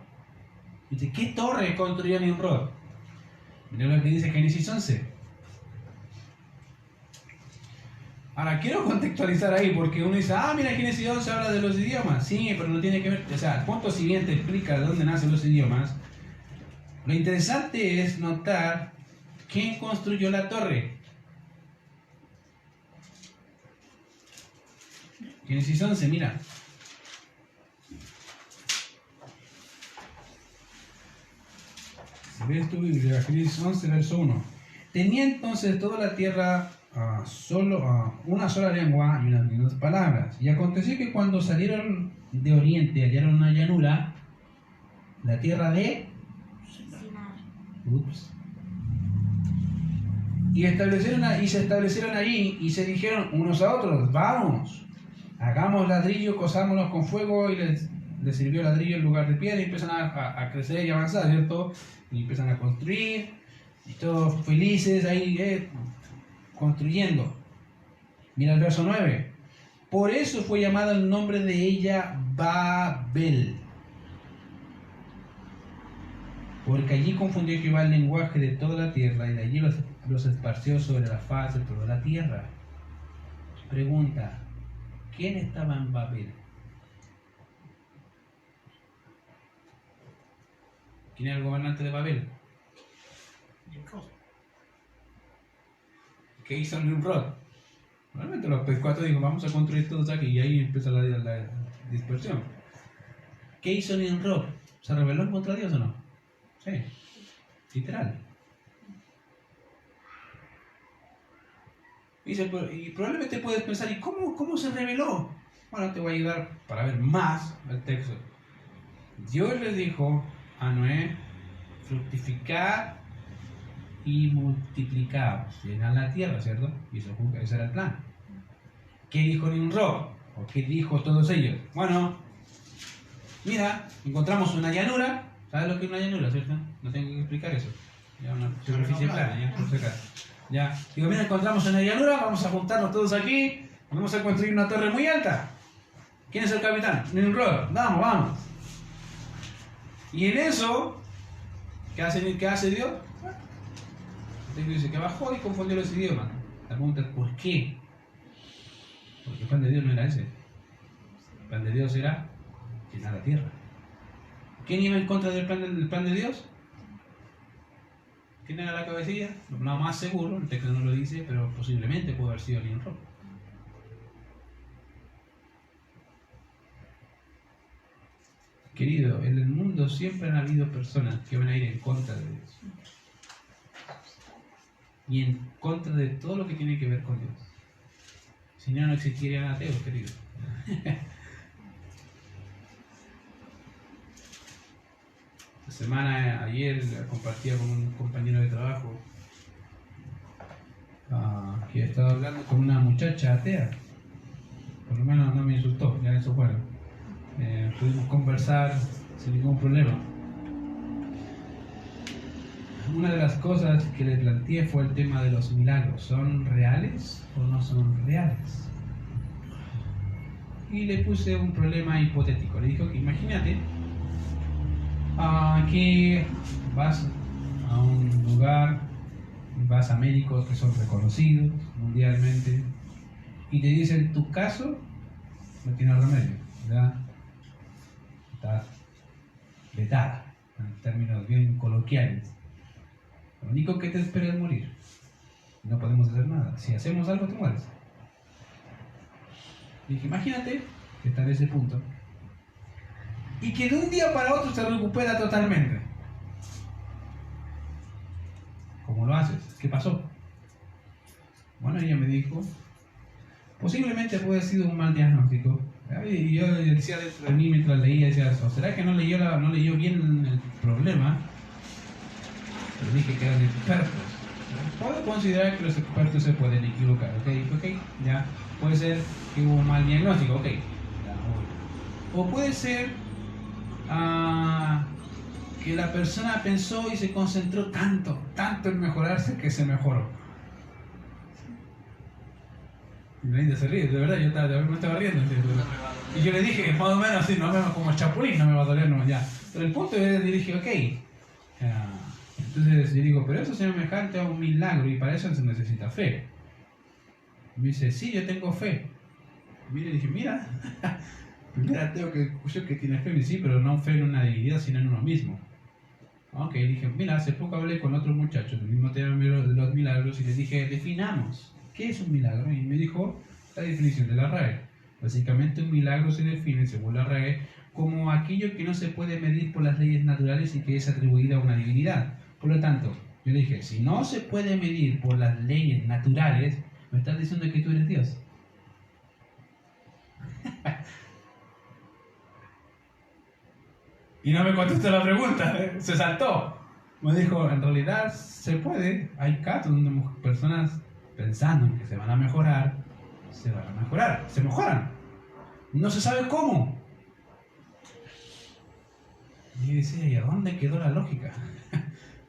S1: Dice, ¿qué torre construyó Nimrod? Mirá lo que dice Génesis 11. Ahora, quiero contextualizar ahí, porque uno dice, mira, Génesis 11 habla de los idiomas. Sí, pero no tiene que ver, o sea, el punto siguiente explica de dónde nacen los idiomas. Lo interesante es notar quién construyó la torre. Génesis 11, mira. Si ves tu Biblia, Génesis 11, verso 1. Tenía entonces toda la tierra una sola lengua y unas palabras. Y aconteció que cuando salieron de oriente hallaron una llanura, la tierra de y se establecieron allí y se dijeron unos a otros, vamos, hagamos ladrillo, cosámonos con fuego, y les sirvió ladrillo en lugar de piedra, y empiezan a crecer y avanzar, ¿cierto? Y empiezan a construir, y todos felices ahí construyendo. Mira el verso 9. Por eso fue llamado el nombre de ella Babel, porque allí confundió Jehová el lenguaje de toda la tierra, y de allí los esparció sobre la faz de toda la tierra. Pregunta, ¿quién estaba en Babel? ¿Quién era el gobernante de Babel? ¿Qué hizo Nimrod? Realmente los pescuatos dijo, vamos a construir todos aquí, y ahí empieza la dispersión. ¿Qué hizo Nimrod? ¿Se rebeló contra Dios o no? Sí, literal. Y probablemente puedes pensar, ¿y cómo se rebeló? Bueno, te voy a ayudar para ver más el texto. Dios le dijo a Noé, fructificar y multiplicaos, llenar la tierra, ¿cierto? Y ese era el plan. ¿Qué dijo Nimrod? ¿O qué dijo todos ellos? Bueno, mira, encontramos una llanura. ¿Sabes lo que es una llanura, cierto? No tengo que explicar eso. Ya una superficie plana, ya, por si acaso. Ya. Digo, mira, encontramos una llanura, vamos a juntarnos todos aquí, vamos a construir una torre muy alta. ¿Quién es el capitán? Nimrod. Vamos. Y en eso, ¿qué hace Dios? Dice que bajó y confundió los idiomas. La pregunta es, ¿por qué? Porque el plan de Dios no era ese. El plan de Dios era llenar la tierra. ¿Quién iba en contra del plan de Dios? ¿Quién era la cabecilla? Lo más seguro, el texto no lo dice, pero posiblemente pudo haber sido Nimrod. Querido, en el mundo siempre han habido personas que van a ir en contra de Dios. Y en contra de todo lo que tiene que ver con Dios. Si no, no existirían ateos, querido. Ayer compartía con un compañero de trabajo que estaba hablando con una muchacha atea. Por lo menos no me insultó, ya eso bueno. Pudimos conversar sin ningún problema. Una de las cosas que le planteé fue el tema de los milagros. ¿Son reales o no son reales? Y le puse un problema hipotético. Le dijo que imagínate que vas a un lugar, vas a médicos que son reconocidos mundialmente y te dicen, tu caso no tiene remedio, ¿verdad? Está vetada, en términos bien coloquiales. Lo único que te espera es morir. No podemos hacer nada. Si hacemos algo, te mueres. Y dije, imagínate que está en ese punto y que de un día para otro se recupera totalmente. ¿Cómo lo haces? ¿Qué pasó? Bueno, ella me dijo, posiblemente puede haber sido un mal diagnóstico. Y yo decía dentro de mí mientras leía, decía, ¿o será que no leyó bien el problema? Pero dije que eran expertos. considerar que los expertos se pueden equivocar, ¿ok? Ya, puede ser que hubo un mal diagnóstico, ¿ok? Ya, o puede ser que la persona pensó y se concentró tanto en mejorarse que se mejoró. Y la India se ríe, de verdad, me estaba riendo. Y yo le dije, más o menos así, no me como el chapulín, no me va a doler, no, ya. Pero el punto es, le dije, ok. Entonces yo digo, pero eso es semejante a un milagro y para eso se necesita fe. Y me dice, sí, yo tengo fe. Y le dije, mira, primero tengo que escuchar que tiene fe. Y sí, pero no fe en una divinidad, sino en uno mismo. Ok, dije, mira, hace poco hablé con otro muchacho del mismo tema de los milagros y le dije, definamos, ¿qué es un milagro? Y me dijo la definición de la RAE. Básicamente un milagro se define, según la RAE, como aquello que no se puede medir por las leyes naturales y que es atribuida a una divinidad. Por lo tanto, yo le dije, si no se puede medir por las leyes naturales, me estás diciendo que tú eres Dios. Y no me contestó la pregunta, se saltó. Me dijo, en realidad se puede. Hay casos donde personas pensando que se van a mejorar, se mejoran. No se sabe cómo. Y yo decía, ¿y a dónde quedó la lógica?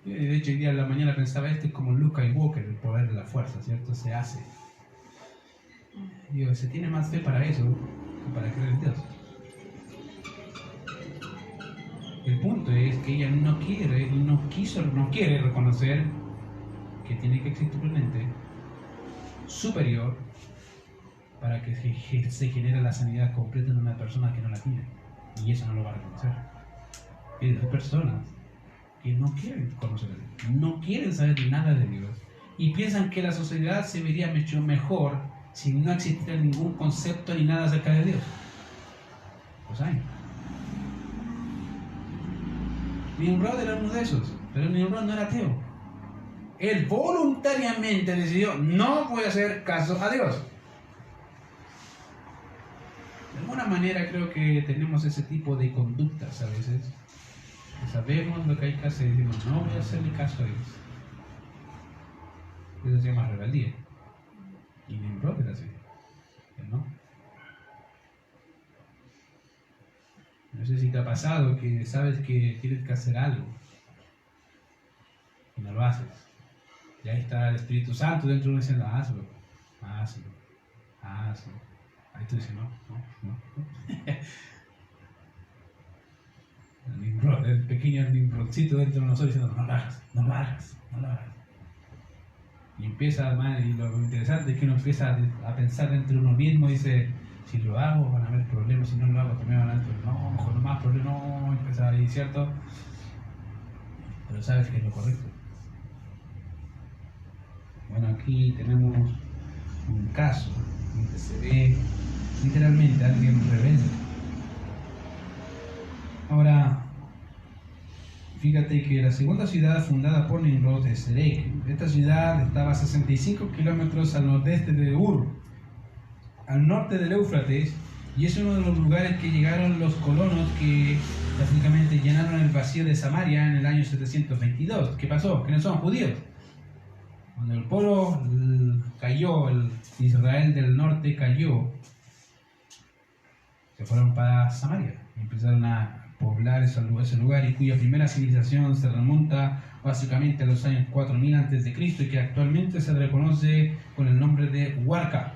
S1: De hecho, hoy día en la mañana pensaba, esto es como Luke Skywalker, el poder de la fuerza, ¿cierto? Se hace. Digo, se tiene más fe para eso que para creer en Dios. El punto es que ella no quiere reconocer que tiene que existir un ente superior para que se genere la sanidad completa en una persona que no la tiene. Y eso no lo va a reconocer. Hay personas que no quieren conocer a Dios, no quieren saber nada de Dios y piensan que la sociedad se vería mucho mejor si no existiera ningún concepto ni nada acerca de Dios. Pues hay. Nimrod era uno de esos, pero Nimrod no era ateo. Él voluntariamente decidió, no voy a hacer caso a Dios. De alguna manera creo que tenemos ese tipo de conductas a veces. Sabemos lo que hay que hacer y decimos, no voy a hacerle caso a Dios. Eso se llama rebeldía. Y Nimrod era así, ¿no? No sé si te ha pasado que sabes que tienes que hacer algo y no lo haces. Y ahí está el Espíritu Santo dentro de uno diciendo, hazlo. Ahí tú dices, no. El pequeño Nimrodcito dentro de nosotros diciendo, no lo hagas. Y empieza, y lo interesante es que uno empieza a pensar dentro de uno mismo y dice, si lo hago van a haber problemas, si no lo hago también van a haber problemas, no, mejor no más problemas, no, empezar ahí, ¿cierto? Pero sabes que es lo correcto. Bueno, aquí tenemos un caso donde se ve literalmente a alguien rebelde. Ahora, fíjate que la segunda ciudad fundada por Nimrod es Erech. Esta ciudad estaba a 65 kilómetros al nordeste de Ur, al norte del Éufrates, y es uno de los lugares que llegaron los colonos que básicamente llenaron el vacío de Samaria en el año 722. ¿Qué pasó? Que no son judíos. Cuando el pueblo cayó, el Israel del norte cayó, se fueron para Samaria y empezaron a poblar ese lugar, y cuya primera civilización se remonta básicamente a los años 4000 a.C. y que actualmente se reconoce con el nombre de Huarca.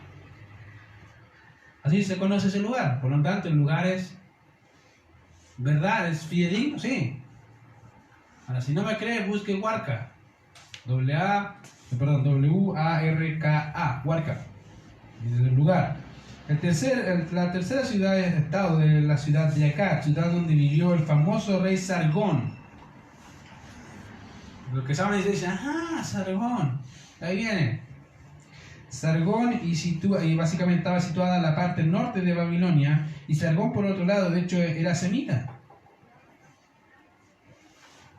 S1: Así se conoce ese lugar. Por lo tanto, el lugar es verdad, es fidedigno, sí. Ahora, si no me crees, busque Huarca. W-A-R-K-A, Huarca. Ese es el lugar. La tercera ciudad es estado de la ciudad de Akkad, ciudad donde vivió el famoso rey Sargón. Los que saben dicen, Sargón, ahí viene. Sargón y básicamente estaba situada en la parte norte de Babilonia, y Sargón por otro lado, de hecho, era semita.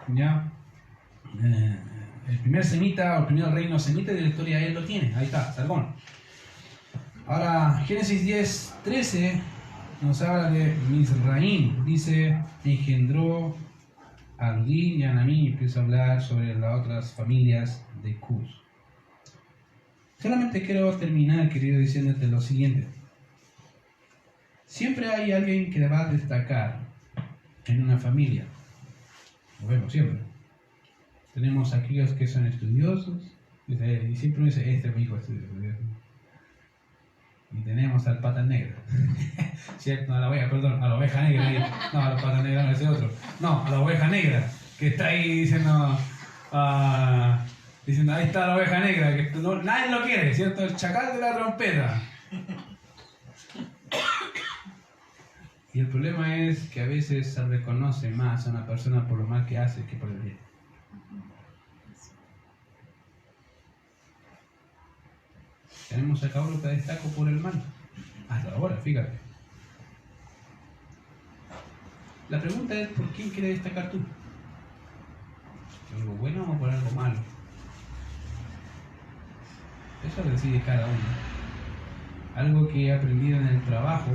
S1: ¿Ya? El primer semita, o el primer reino semita de la historia, él lo tiene, ahí está, Sargón. Ahora, Génesis 10:13 nos habla de Mizraim, dice, engendró a Ludín y a Anamí, y empieza a hablar sobre las otras familias de Cus. Solamente quiero terminar, querido, diciéndote lo siguiente. Siempre hay alguien que va a destacar en una familia. Lo vemos siempre. Tenemos aquellos que son estudiosos, y siempre dice, este es mi hijo estudioso. Y tenemos al pata negra. ¿Cierto? A la oveja negra. No, a la pata negra no, ese otro. No, a la oveja negra, que está ahí diciendo, ahí está la oveja negra, que nadie lo quiere, ¿cierto? El chacal de la trompeta. Y el problema es que a veces se reconoce más a una persona por lo mal que hace que por el bien. Tenemos a Cabro que destaco por el mal. Hasta ahora, fíjate. La pregunta es, ¿por quién quieres destacar tú? ¿Por algo bueno o por algo malo? Eso decide cada uno. Algo que he aprendido en el trabajo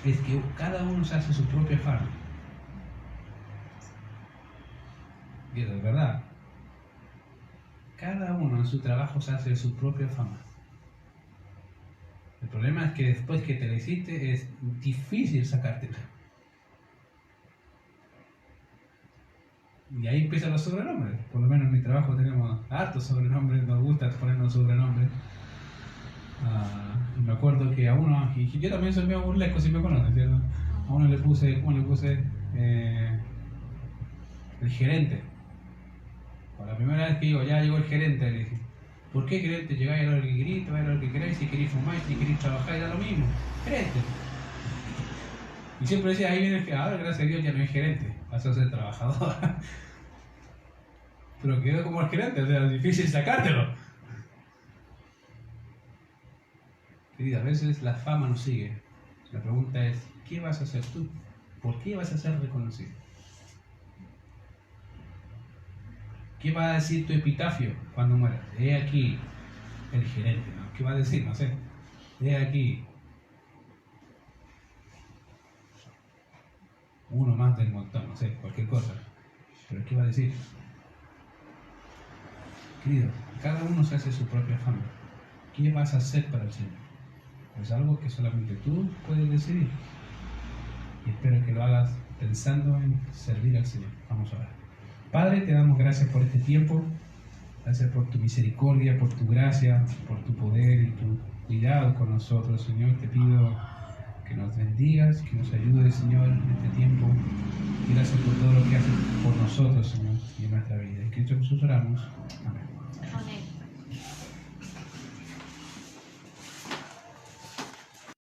S1: es que cada uno se hace su propia fama. Y eso es verdad. Cada uno en su trabajo se hace su propia fama. El problema es que después que te la hiciste es difícil sacártela. Y ahí empiezan los sobrenombres. Por lo menos en mi trabajo tenemos hartos sobrenombres, nos gusta ponernos sobrenombres. Me acuerdo que a uno, y yo también soy medio burlesco si me conocen, ¿cierto? A uno le puse, ¿cómo le puse? El gerente. La primera vez que digo, ya llegó el gerente, le dije, ¿por qué gerente? Llegáis a lo que queréis, vais a lo que queráis, si queréis fumar, si queréis trabajar, era lo mismo. Gerente. Y siempre decía, ahí viene el que ahora gracias a Dios ya no es gerente, pasó a ser trabajador. Pero quedó como el gerente, o sea, es difícil sacártelo. Querida, a veces la fama nos sigue. La pregunta es, ¿qué vas a hacer tú? ¿Por qué vas a ser reconocido? ¿Qué va a decir tu epitafio cuando mueras? He aquí el gerente, ¿no? ¿Qué va a decir? No sé. He aquí uno más del montón, no sé, cualquier cosa. Pero ¿qué va a decir? Querido, cada uno se hace su propia fama. ¿Qué vas a hacer para el Señor? Es algo que solamente tú puedes decidir. Y espero que lo hagas pensando en servir al Señor. Vamos a orar. Padre, te damos gracias por este tiempo. Gracias por tu misericordia, por tu gracia, por tu poder y tu cuidado con nosotros, Señor. Te pido que nos bendigas, que nos ayudes, Señor, en este tiempo. Y gracias por todo lo que haces por nosotros, Señor, y en nuestra vida. En Cristo Jesús oramos. Amén.